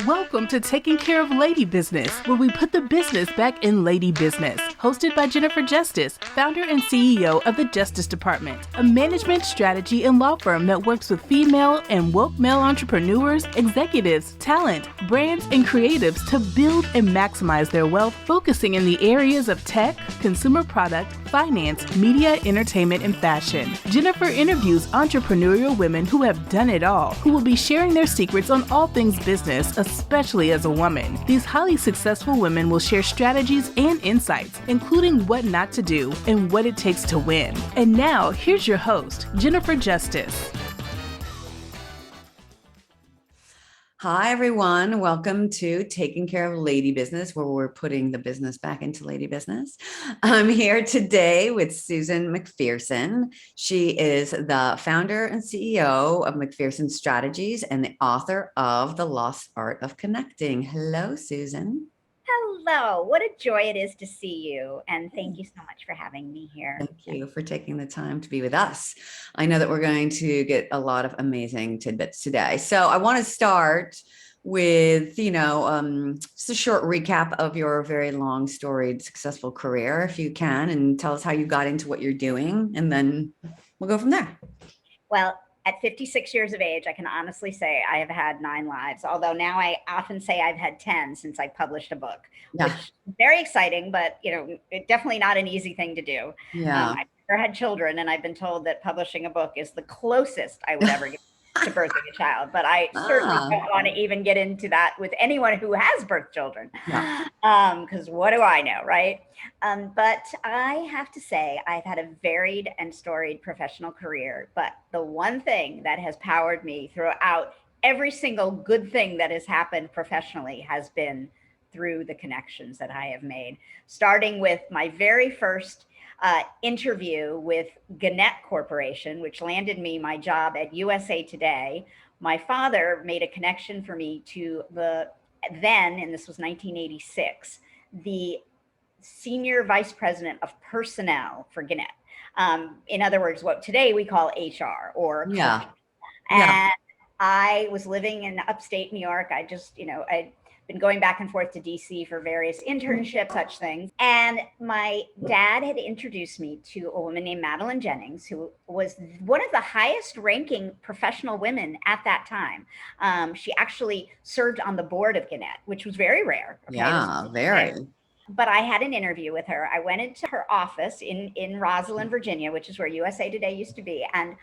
Welcome to Taking Care of Lady Business, where we put the business back in lady business. Hosted by Jennifer Justice, founder and CEO of the Justice Department, a management strategy and law firm that works with female and woke male entrepreneurs, executives, talent, brands, and creatives to build and maximize their wealth, focusing in the areas of tech, consumer product, finance, media, entertainment, and fashion. Jennifer interviews entrepreneurial women who have done it all, who will be sharing their secrets on all things business, especially as a woman. These highly successful women will share strategies and insights, including what not to do and what it takes to win. And now, here's your host, Jennifer Justice. Hi, everyone. Welcome to Taking Care of Lady Business, where we're putting the business back into lady business. I'm here today with Susan McPherson. She is the founder and CEO of McPherson Strategies and the author of The Lost Art of Connecting. Hello, Susan. Hello, what a joy it is to see you. And thank you so much for having me here. Thank you for taking the time to be with us. I know that we're going to get a lot of amazing tidbits today. So I want to start with, just a short recap of your very long, storied, successful career, if you can, and tell us how you got into what you're doing, and then we'll go from there. Well, at 56 years of age, I can honestly say I have had 9 lives, although now I often say I've had 10 since I published a book, which is very exciting, but definitely not an easy thing to do. Yeah. I've never had children, and I've been told that publishing a book is the closest I would ever get to birthing a child, but I certainly don't want to even get into that with anyone who has birthed children, because what do I know, right? But I have to say I've had a varied and storied professional career, but the one thing that has powered me throughout every single good thing that has happened professionally has been through the connections that I have made, starting with my very first interview with Gannett Corporation, which landed me my job at USA Today. My father made a connection for me to and this was 1986, the senior vice president of personnel for Gannett. In other words, what today we call HR or culture. And I was living in upstate New York. I'd been going back and forth to DC for various internships, such things. And my dad had introduced me to a woman named Madeleine Jennings, who was one of the highest ranking professional women at that time. She actually served on the board of Gannett, which was very rare. Okay? Yeah, very. But I had an interview with her. I went into her office in Rosslyn, Virginia, which is where USA Today used to be. And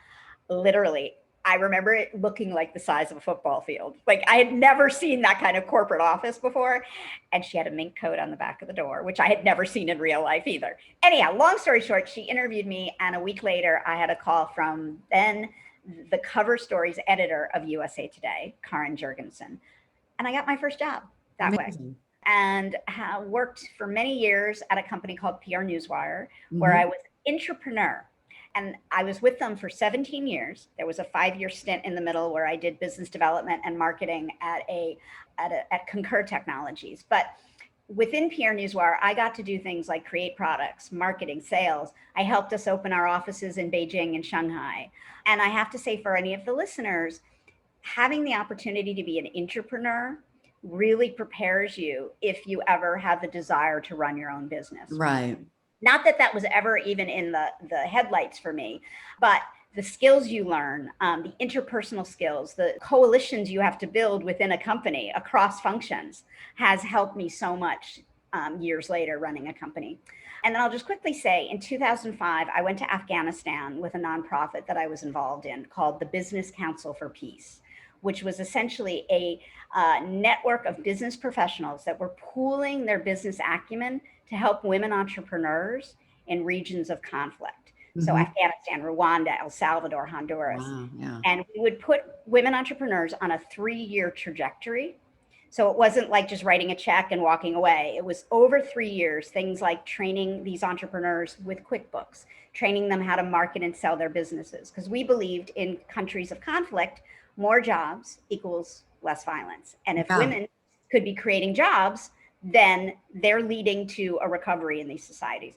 literally, I remember it looking like the size of a football field. Like I had never seen that kind of corporate office before. And she had a mink coat on the back of the door, which I had never seen in real life either. Anyhow, long story short, she interviewed me. And a week later, I had a call from then the cover stories editor of USA Today, Karen Jurgensen. And I got my first job that way. And worked for many years at a company called PR Newswire, where I was an entrepreneur. And I was with them for 17 years. There was a 5-year stint in the middle where I did business development and marketing at Concur Technologies. But within PR Newswire, I got to do things like create products, marketing, sales. I helped us open our offices in Beijing and Shanghai. And I have to say, for any of the listeners, having the opportunity to be an entrepreneur really prepares you if you ever have the desire to run your own business. Right. Not that that was ever even in the headlights for me, but the skills you learn, the interpersonal skills, the coalitions you have to build within a company across functions has helped me so much years later running a company. And then I'll just quickly say, in 2005, I went to Afghanistan with a nonprofit that I was involved in called the Business Council for Peace, which was essentially a network of business professionals that were pooling their business acumen to help women entrepreneurs in regions of conflict. So Afghanistan, Rwanda, El Salvador, Honduras. Wow, yeah. And we would put women entrepreneurs on a 3-year trajectory. So it wasn't like just writing a check and walking away. It was over 3 years, things like training these entrepreneurs with QuickBooks, training them how to market and sell their businesses. Because we believed in countries of conflict, more jobs equals less violence. And if women could be creating jobs, then they're leading to a recovery in these societies.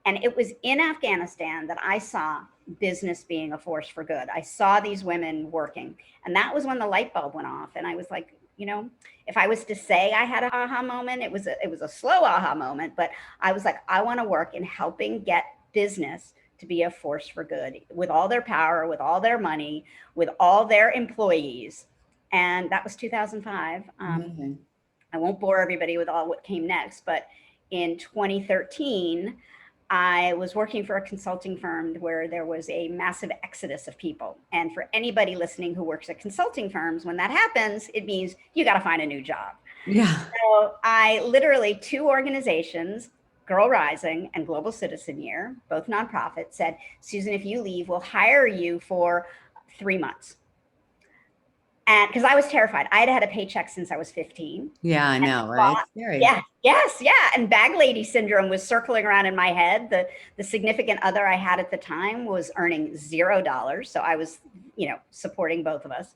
And it was in Afghanistan that I saw business being a force for good. I saw these women working. And that was when the light bulb went off. And I was like, You know, if I was to say I had an aha moment, it was a slow aha moment, but I was like, I want to work in helping get business to be a force for good with all their power, with all their money, with all their employees. And that was 2005. I won't bore everybody with all what came next, but in 2013, I was working for a consulting firm where there was a massive exodus of people. And for anybody listening who works at consulting firms, when that happens, it means you got to find a new job. Yeah. So I literally, two organizations, Girl Rising and Global Citizen Year, both nonprofits, said, Susan, if you leave, we'll hire you for 3 months. And because I was terrified, I had a paycheck since I was 15. Yeah, I know, right? Scary. Yeah, yes, yeah. And bag lady syndrome was circling around in my head. The significant other I had at the time was earning $0. So I was, supporting both of us.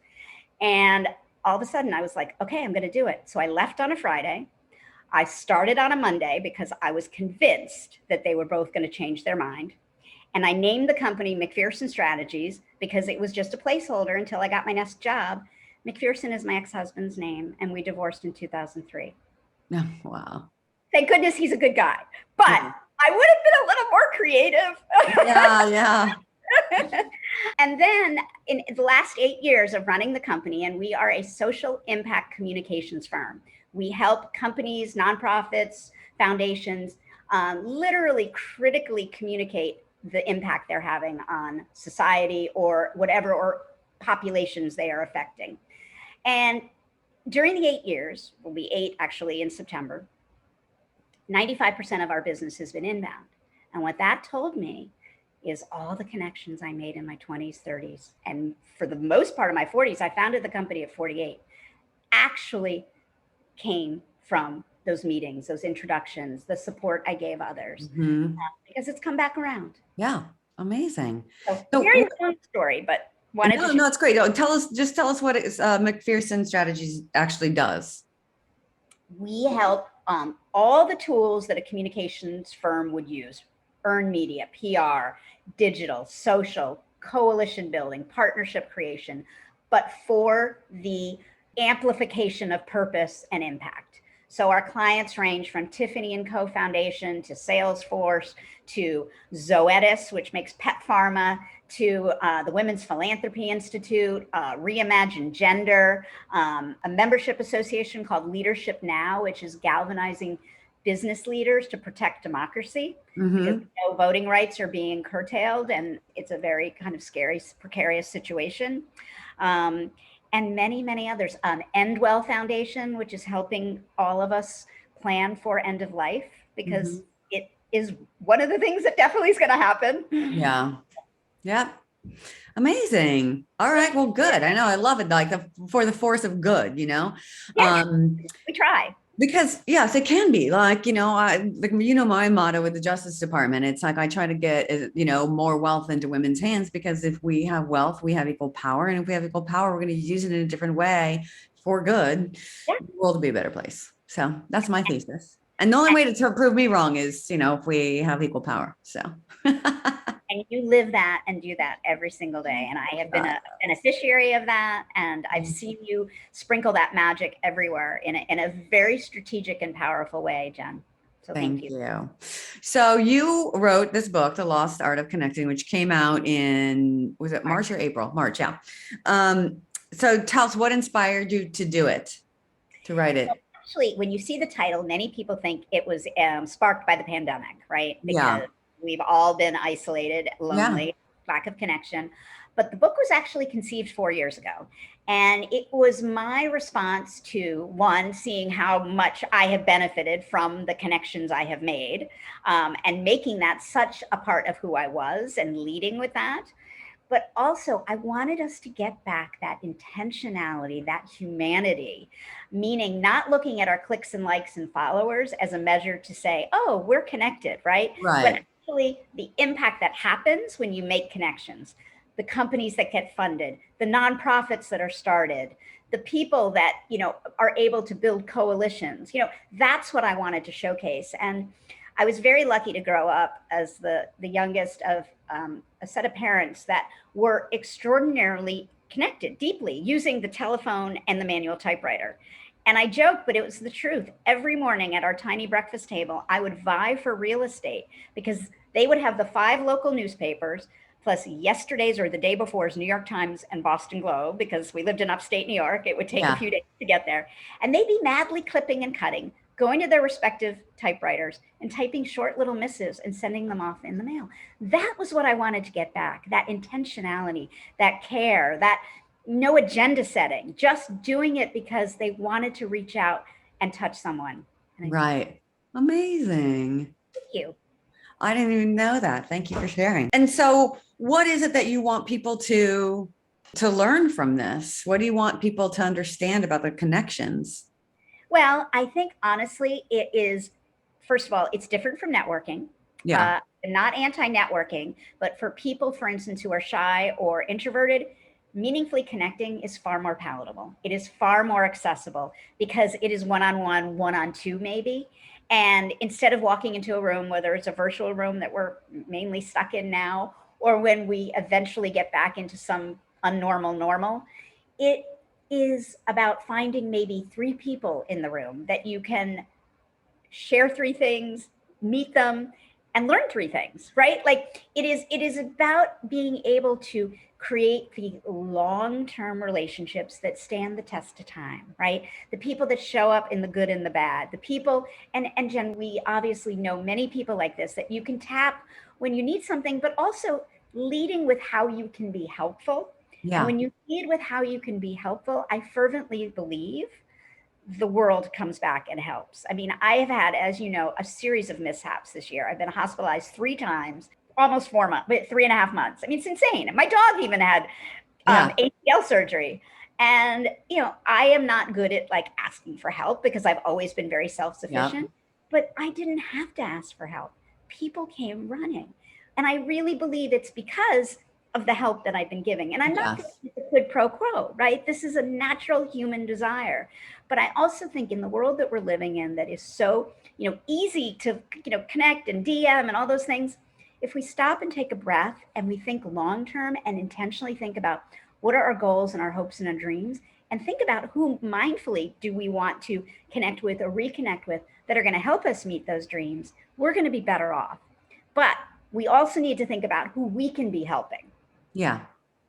And all of a sudden I was like, okay, I'm going to do it. So I left on a Friday. I started on a Monday because I was convinced that they were both going to change their mind. And I named the company McPherson Strategies because it was just a placeholder until I got my next job. McPherson is my ex-husband's name, and we divorced in 2003. Oh, wow. Thank goodness he's a good guy. But yeah. I would have been a little more creative. Yeah. And then in the last 8 years of running the company, and we are a social impact communications firm. We help companies, nonprofits, foundations, literally critically communicate the impact they're having on society or whatever, or populations they are affecting. And during the 8 years, will be 8 actually in September, 95% of our business has been inbound. And what that told me is all the connections I made in my 20s, 30s, and for the most part of my 40s, I founded the company at 48, actually came from those meetings, those introductions, the support I gave others, because it's come back around. Yeah, amazing. So very long story, but no, it's great. Tell us what McPherson Strategies actually does. We help all the tools that a communications firm would use: earned media, PR, digital, social, coalition building, partnership creation, but for the amplification of purpose and impact. So our clients range from Tiffany & Co. Foundation to Salesforce to Zoetis, which makes pet pharma, to the Women's Philanthropy Institute, Reimagine Gender, a membership association called Leadership Now, which is galvanizing business leaders to protect democracy, because voting rights are being curtailed, and it's a very kind of scary, precarious situation. And many, many others. Endwell Foundation, which is helping all of us plan for end of life, because it is one of the things that definitely is going to happen. Yeah. Yeah. Amazing. All right. Well, good. I know. I love it. Like for the force of good, Yes, we try. Because yes, it can be like, my motto with the Justice Department, it's like, I try to get, more wealth into women's hands, because if we have wealth, we have equal power. And if we have equal power, we're going to use it in a different way for good. Yeah. The world will be a better place. So that's my thesis. And the only way to prove me wrong is, if we have equal power. So. And you live that and do that every single day. And I have been a beneficiary of that. And I've seen you sprinkle that magic everywhere in a very strategic and powerful way, Jen. So thank you. So you wrote this book, The Lost Art of Connecting, which came out in, was it March or April? March, yeah. So tell us, what inspired you to do it, to write it? Actually, when you see the title, many people think it was sparked by the pandemic, right? Because we've all been isolated, lonely, lack of connection. But the book was actually conceived 4 years ago. And it was my response to, one, seeing how much I have benefited from the connections I have made, and making that such a part of who I was and leading with that. But also, I wanted us to get back that intentionality, that humanity, meaning not looking at our clicks and likes and followers as a measure to say, oh, we're connected, right? But actually, the impact that happens when you make connections, the companies that get funded, the nonprofits that are started, the people that, are able to build coalitions, that's what I wanted to showcase. And I was very lucky to grow up as the youngest of a set of parents that were extraordinarily connected deeply using the telephone and the manual typewriter. And I joke, but it was the truth. Every morning at our tiny breakfast table, I would vie for real estate because they would have the 5 local newspapers, plus yesterday's or the day before's New York Times and Boston Globe, because we lived in upstate New York. It would take a few days to get there. And they'd be madly clipping and cutting, going to their respective typewriters and typing short little missives and sending them off in the mail. That was what I wanted to get back, that intentionality, that care, that no agenda setting, just doing it because they wanted to reach out and touch someone. Right. Amazing. Thank you. I didn't even know that. Thank you for sharing. And so what is it that you want people to learn from this? What do you want people to understand about the connections? Well, I think honestly, it is, first of all, it's different from networking. Yeah. Not anti-networking, but for people, for instance, who are shy or introverted, meaningfully connecting is far more palatable. It is far more accessible because it is one-on-one, one-on-two maybe. And instead of walking into a room, whether it's a virtual room that we're mainly stuck in now, or when we eventually get back into some unnormal normal, it is about finding maybe 3 people in the room that you can share 3 things, meet them, and learn 3 things, right? Like it is about being able to create the long-term relationships that stand the test of time, right? The people that show up in the good and the bad, the people, and Jen, we obviously know many people like this that you can tap when you need something, but also leading with how you can be helpful. Yeah. And when you lead with how you can be helpful, I fervently believe the world comes back and helps. I mean, I have had, as you know, a series of mishaps this year. I've been hospitalized 3 times, almost 4 months, but 3.5 months. I mean, it's insane. My dog even had ACL surgery. And, you know, I am not good at like asking for help because I've always been very self-sufficient, but I didn't have to ask for help. People came running. And I really believe it's because of the help that I've been giving. And I'm not going to a quid pro quo, right? This is a natural human desire. But I also think in the world that we're living in that is so, you know, easy to, you know, connect and DM and all those things, if we stop and take a breath and we think long-term and intentionally think about what are our goals and our hopes and our dreams, and think about who mindfully do we want to connect with or reconnect with that are going to help us meet those dreams, we're going to be better off. But we also need to think about who we can be helping. Yeah.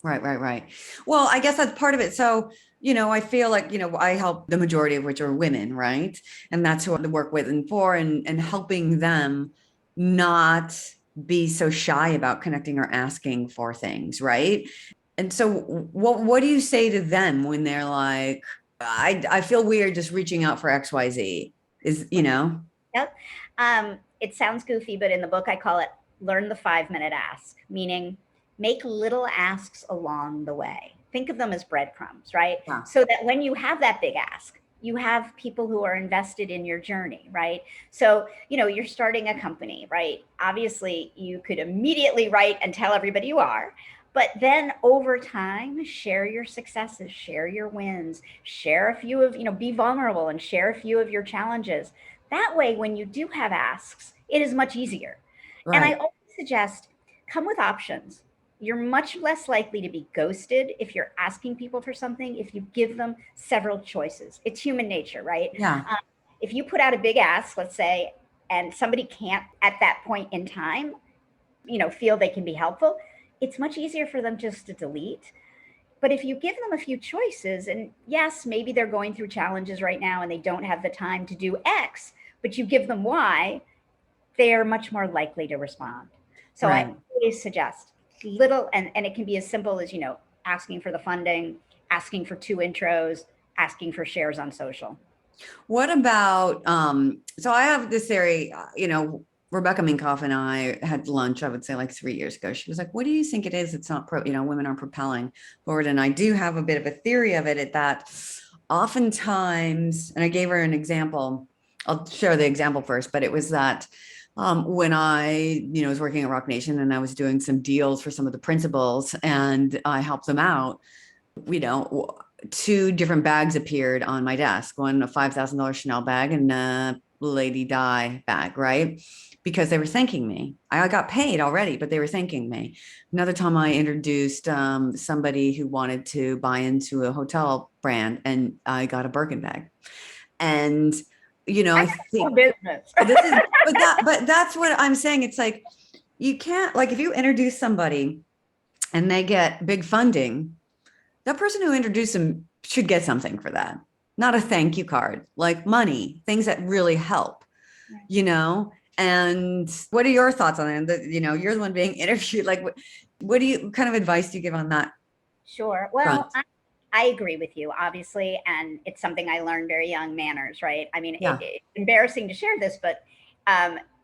Right. Well, I guess that's part of it. So, you know, I feel like, you know, I help the majority of which are women, right? And that's who I work with and for, and helping them not be so shy about connecting or asking for things, right? And so what do you say to them when they're like, I feel weird just reaching out for XYZ? Is, you know? Yep. It sounds goofy, but in the book I call it learn the 5-minute ask, meaning make little asks along the way. Think of them as breadcrumbs, right? Yeah. So that when you have that big ask, you have people who are invested in your journey, right? So, you know, you're starting a company, right? Obviously, you could immediately write and tell everybody you are, but then over time, share your successes, share your wins, share a few of, you know, be vulnerable and share a few of your challenges. That way, when you do have asks, it is much easier. Right. And I always suggest come with options. You're much less likely to be ghosted if you're asking people for something, if you give them several choices. It's human nature, right? Yeah. If you put out a big ask, let's say, and somebody can't at that point in time, you know, feel they can be helpful, it's much easier for them just to delete. But if you give them a few choices, and yes, maybe they're going through challenges right now and they don't have the time to do X, but you give them Y, they are much more likely to respond. So right. I always suggest little, and it can be as simple as, you know, asking for the funding, asking for 2 intros, asking for shares on social. What about, so I have this theory, you know, Rebecca Minkoff and I had lunch, I would say like 3 years ago. She was like, what do you think it is? It's not, you know, women aren't propelling forward. And I do have a bit of a theory of it at that oftentimes, and I gave her an example, I'll share the example first, but it was that when I, you know, was working at Rock Nation and I was doing some deals for some of the principals and I helped them out, you know, 2 different bags appeared on my desk, one a $5,000 Chanel bag and a Lady Di bag, right? because they were thanking me. I got paid already, but they were thanking me. Another time I introduced somebody who wanted to buy into a hotel brand, and I got a Birkin bag. And, I think business. but that's what I'm saying. It's like, you can't, like, if you introduce somebody and they get big funding, that person who introduced them should get something for that. Not a thank you card, like money, things that really help, And what are your thoughts on that? You're the one being interviewed. Like, what kind of advice do you give on that? Sure. Well, I agree with you, obviously. And it's something I learned very young, manners, right? I mean, it's embarrassing to share this, but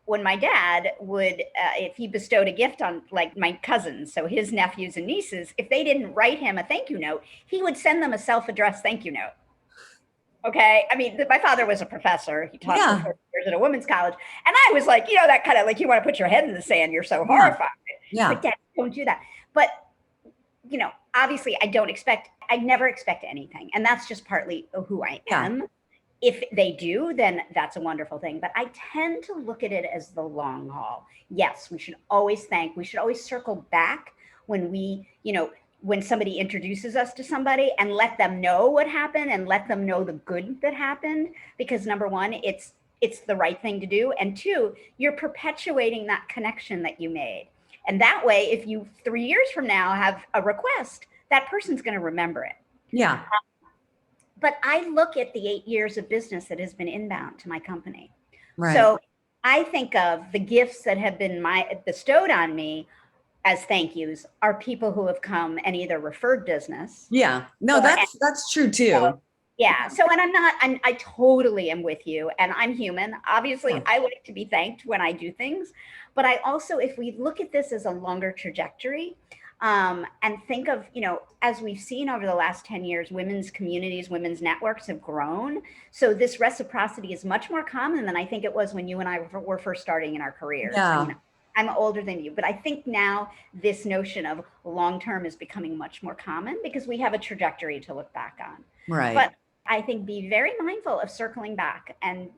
when my dad would, if he bestowed a gift on like my cousins, so his nephews and nieces, if they didn't write him a thank you note, he would send them a self-addressed thank you note. Okay. I mean, my father was a professor. He taught for 4 years at a women's college. And I was like, that kind of like, you want to put your head in the sand. You're so horrified. Yeah. But Dad, don't do that. But, obviously I never expect anything. And that's just partly who I am. If they do, then that's a wonderful thing. But I tend to look at it as the long haul. Yes, we should always circle back when when somebody introduces us to somebody and let them know what happened and let them know the good that happened. Because number one, it's the right thing to do. And two, you're perpetuating that connection that you made. And that way, if you 3 years from now have a request, that person's going to remember it. Yeah. But I look at the 8 years of business that has been inbound to my company. Right. So I think of the gifts that have been bestowed on me as thank yous are people who have come and either referred business. Yeah. No, that's true too. So, and I totally am with you, and I'm human. Obviously, I like to be thanked when I do things, but I also, if we look at this as a longer trajectory, and think of, as we've seen over the last 10 years, women's communities, women's networks have grown. So this reciprocity is much more common than I think it was when you and I were first starting in our careers. Yeah. I'm older than you, but I think now this notion of long-term is becoming much more common because we have a trajectory to look back on. Right. But I think be very mindful of circling back, and,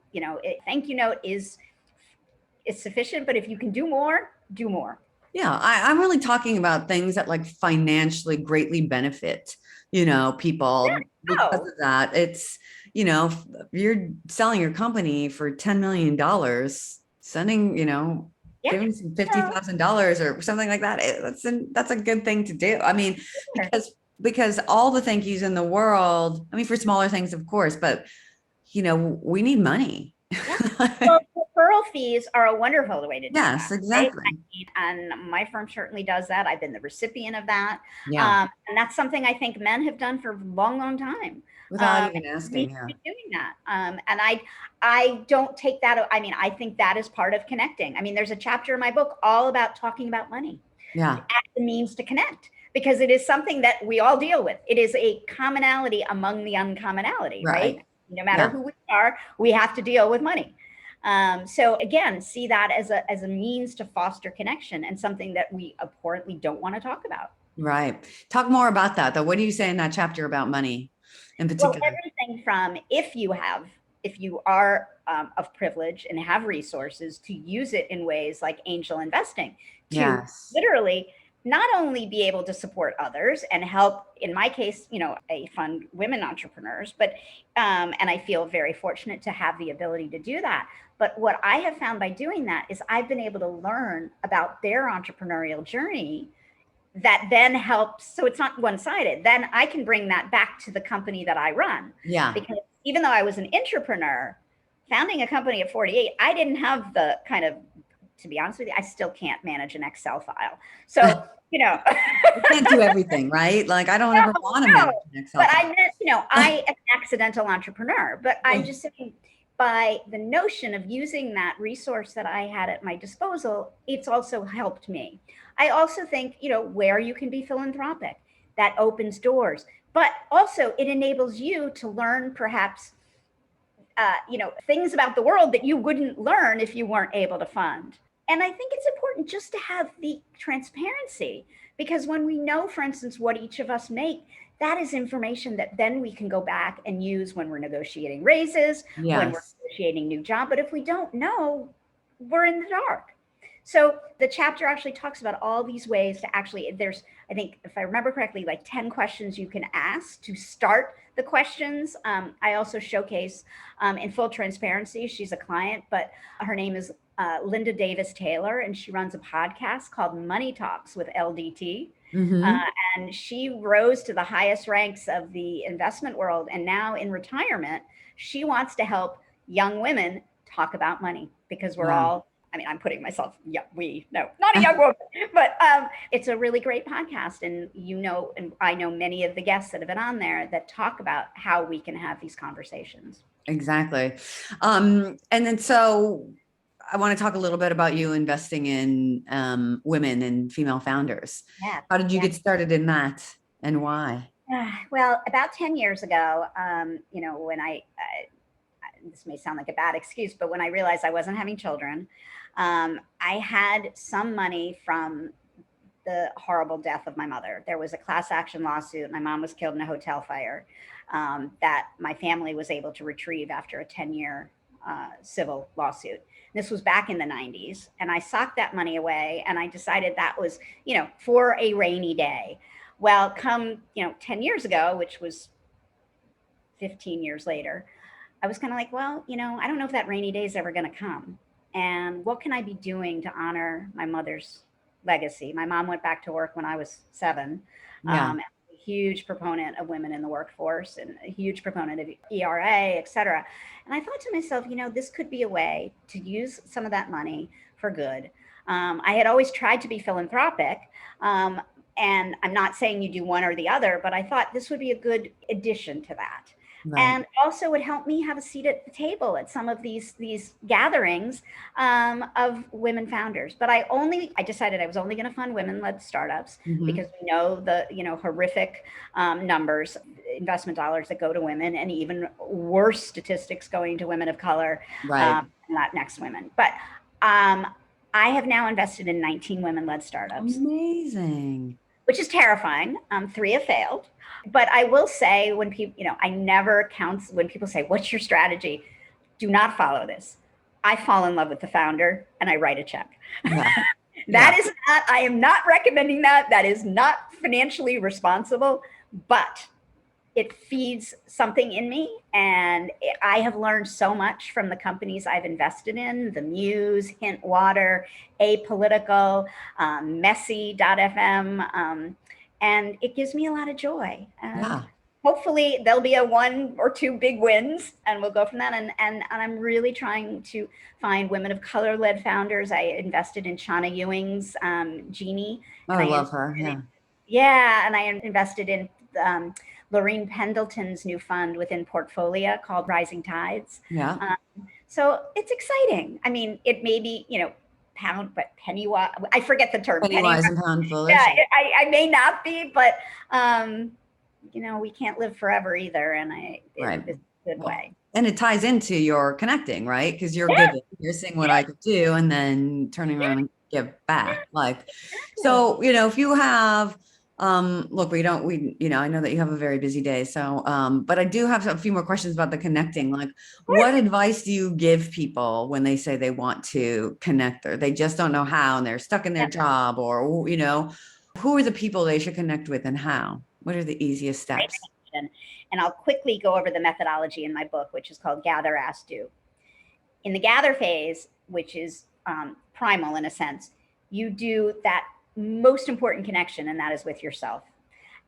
thank you note is sufficient, but if you can do more, do more. Yeah, I'm really talking about things that like financially greatly benefit, people because of that. It's, if you're selling your company for $10 million, sending, giving some $50,000 or something like that. That's a good thing to do. I mean, because all the thank yous in the world, I mean, for smaller things, of course, but we need money. Well, referral fees are a wonderful way to do that. Yes, exactly. Right? And my firm certainly does that. I've been the recipient of that. Yeah. And that's something I think men have done for a long, long time. Without even asking. Yeah. Doing that. And I don't take that. I mean, I think that is part of connecting. I mean, there's a chapter in my book all about talking about money. Yeah. As the means to connect, because it is something that we all deal with. It is a commonality among the uncommonality, right? No matter who we are, we have to deal with money. So again, see that as a means to foster connection and something that we abhorrently don't want to talk about. Right. Talk more about that though. What do you say in that chapter about money in particular? Well, everything from if you are of privilege and have resources, to use it in ways like angel investing to literally not only be able to support others and help, in my case, I fund women entrepreneurs, but, and I feel very fortunate to have the ability to do that. But what I have found by doing that is I've been able to learn about their entrepreneurial journey that then helps. So it's not one-sided. Then I can bring that back to the company that I run. Yeah. Because even though I was an entrepreneur, founding a company at 48, I didn't have the kind of, to be honest with you, I still can't manage an Excel file. So, you can't do everything, right? Like I don't ever want to manage an Excel file. But I meant, I am an accidental entrepreneur, but I'm just saying by the notion of using that resource that I had at my disposal, it's also helped me. I also think, where you can be philanthropic, that opens doors, but also it enables you to learn perhaps things about the world that you wouldn't learn if you weren't able to fund. And I think it's important just to have the transparency, because when we know, for instance, what each of us make, that is information that then we can go back and use when we're negotiating raises, when we're negotiating new job. But if we don't know, we're in the dark. So the chapter actually talks about all these ways to actually, there's, I think, if I remember correctly, like 10 questions you can ask to start the questions. I also showcase, in full transparency, she's a client, but her name is Linda Davis Taylor, and she runs a podcast called Money Talks with LDT. And she rose to the highest ranks of the investment world. And now in retirement, she wants to help young women talk about money, because we're all, I mean, I'm putting myself, not a young woman, but it's a really great podcast. And and I know many of the guests that have been on there that talk about how we can have these conversations. Exactly. And then so I want to talk a little bit about you investing in women and female founders. Yeah. How did you get started in that, and why? Well, about 10 years ago, when this may sound like a bad excuse, but when I realized I wasn't having children, I had some money from the horrible death of my mother. There was a class action lawsuit. My mom was killed in a hotel fire that my family was able to retrieve after a 10-year civil lawsuit. This was back in the 90s. And I socked that money away, and I decided that was, for a rainy day. Well, come, 10 years ago, which was 15 years later, I was kind of like, well, I don't know if that rainy day is ever going to come. And what can I be doing to honor my mother's legacy? My mom went back to work when I was 7. A huge proponent of women in the workforce, and a huge proponent of ERA, et cetera. And I thought to myself, this could be a way to use some of that money for good. I had always tried to be philanthropic. And I'm not saying you do one or the other, but I thought this would be a good addition to that. Right. And also would help me have a seat at the table at some of these gatherings of women founders. But I decided I was only going to fund women-led startups, because we know the horrific numbers, investment dollars that go to women, and even worse statistics going to women of color, Latinx women. But I have now invested in 19 women-led startups. Amazing. Which is terrifying. 3 have failed. But I will say, when people, I never counsel, when people say, what's your strategy? Do not follow this. I fall in love with the founder and I write a check. Yeah. I am not recommending that. That is not financially responsible, but it feeds something in me. And I have learned so much from the companies I've invested in: The Muse, Hint Water, Apolitical, Messy.fm. And it gives me a lot of joy. Hopefully there'll be a 1 or 2 big wins, and we'll go from that. And I'm really trying to find women of color led founders. I invested in Shauna Ewing's Jeannie. Oh, I love her. Yeah. And I invested in Lorene Pendleton's new fund within Portfolio called Rising Tides. So it's exciting. I mean, it may be, pound, but pennywise, I forget the term. Pennywise and pound foolish. Yeah, I may not be, but we can't live forever either. And it's a good way. And it ties into your connecting, right? Because you're giving, you're seeing what I could do, and then turning around and give back. So, if you have, look, I know that you have a very busy day. So, but I do have a few more questions about the connecting. What advice do you give people when they say they want to connect, or they just don't know how, and they're stuck in their job, or, who are the people they should connect with, and how? What are the easiest steps? And I'll quickly go over the methodology in my book, which is called Gather, Ask, Do. In the gather phase, which is primal in a sense, you do that most important connection, and that is with yourself.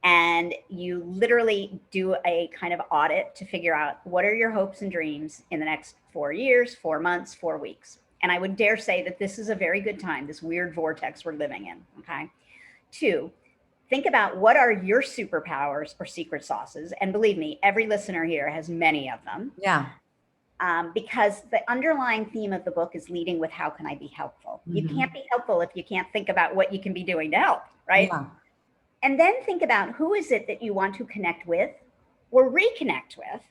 And you literally do a kind of audit to figure out, what are your hopes and dreams in the next 4 years, 4 months, 4 weeks. And I would dare say that this is a very good time, this weird vortex we're living in, okay? 2, think about what are your superpowers or secret sauces. And believe me, every listener here has many of them. Yeah. Because the underlying theme of the book is leading with, how can I be helpful? You can't be helpful if you can't think about what you can be doing to help, right? Yeah. And then think about, who is it that you want to connect with or reconnect with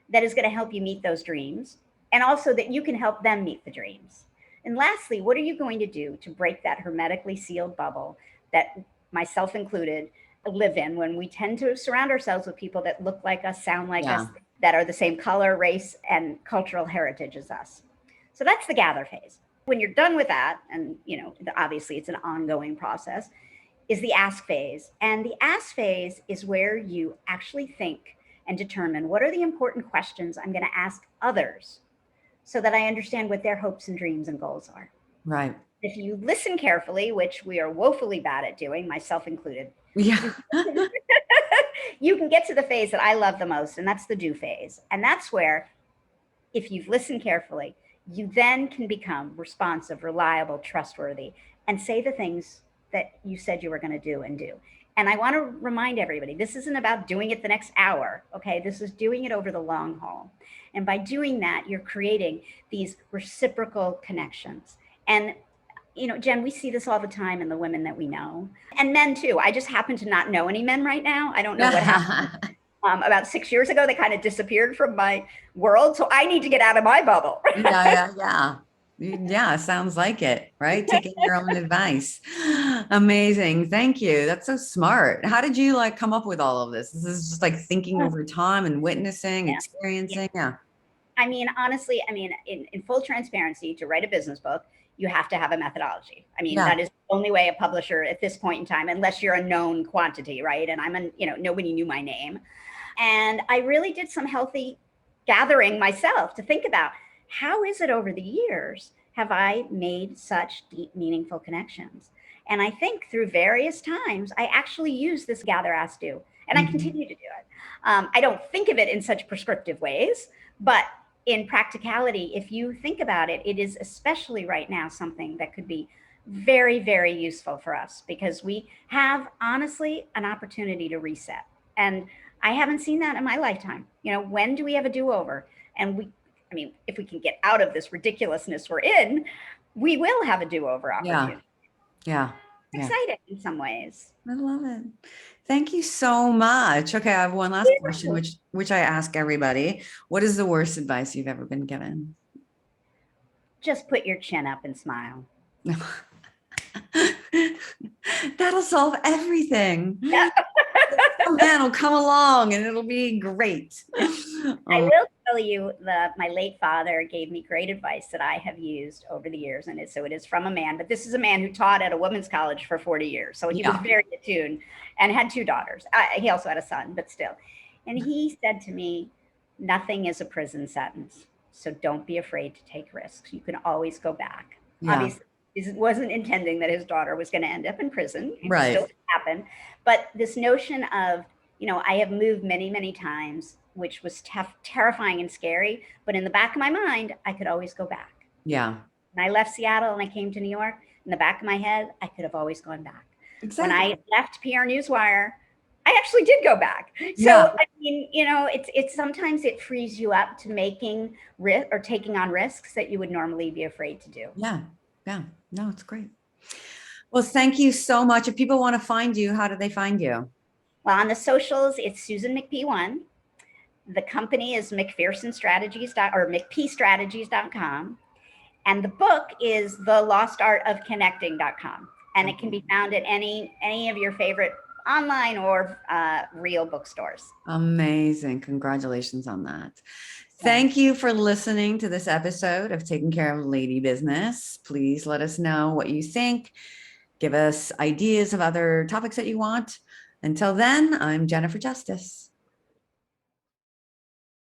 that is going to help you meet those dreams, and also that you can help them meet the dreams. And lastly, what are you going to do to break that hermetically sealed bubble that, myself included, live in, when we tend to surround ourselves with people that look like us, sound like us, that are the same color, race, and cultural heritage as us. So that's the gather phase. When you're done with that, and obviously it's an ongoing process, is the ask phase. And the ask phase is where you actually think and determine what are the important questions I'm going to ask others so that I understand what their hopes and dreams and goals are. Right. If you listen carefully, which we are woefully bad at doing, myself included, Yeah. you can get to the phase that I love the most, and that's the do phase. And that's where, if you've listened carefully, you then can become responsive, reliable, trustworthy, and say the things that you said you were going to do and do. And I want to remind everybody, this isn't about doing it the next hour, okay? This is doing it over the long haul. And by doing that, you're creating these reciprocal connections. And, Jen, we see this all the time in the women that we know, and men too. I just happen to not know any men right now. I don't know what happened. About 6 years ago, they kind of disappeared from my world. So I need to get out of my bubble. Yeah, sounds like it, right? Taking your own advice. Amazing. Thank you. That's so smart. How did you come up with all of this? This is just thinking over time and witnessing, experiencing. Yeah. I mean, honestly, in full transparency, to write a business book, you have to have a methodology. That is the only way a publisher at this point in time, unless you're a known quantity, right? And nobody knew my name. And I really did some healthy gathering myself to think about, how is it over the years have I made such deep, meaningful connections? And I think through various times, I actually use this gather, ask, do, and I continue to do it. I don't think of it in such prescriptive ways, but in practicality, if you think about it, it is especially right now something that could be very, very useful for us, because we have honestly an opportunity to reset. And I haven't seen that in my lifetime. When do we have a do-over? And if we can get out of this ridiculousness we're in, we will have a do-over opportunity. Yeah. It's exciting in some ways. I love it. Thank you so much. Okay, I have one last question, which I ask everybody. What is the worst advice you've ever been given? Just put your chin up and smile. That'll solve everything. Some man will come along and it'll be great. I will tell you that my late father gave me great advice that I have used over the years. And so it is from a man, but this is a man who taught at a women's college for 40 years. So he was very attuned and had 2 daughters. He also had a son, but still. And he said to me, nothing is a prison sentence. So don't be afraid to take risks. You can always go back. Obviously, he wasn't intending that his daughter was going to end up in prison. It still happened. But this notion of, I have moved many, many times, which was terrifying and scary. But in the back of my mind, I could always go back. Yeah. When I left Seattle and I came to New York, in the back of my head, I could have always gone back. Exactly. When I left PR Newswire, I actually did go back. So, it's sometimes it frees you up to making risk or taking on risks that you would normally be afraid to do. Yeah. No, it's great. Well, thank you so much. If people want to find you, how do they find you? Well, on the socials, it's Susan McP1. The company is McPherson Strategies or McPstrategies.com. And the book is The Lost Art of Connecting.com. And it can be found at any of your favorite online or real bookstores. Amazing. Congratulations on that. Thank you for listening to this episode of Taking Care of Lady Business. Please let us know what you think. Give us ideas of other topics that you want. Until then, I'm Jennifer Justice.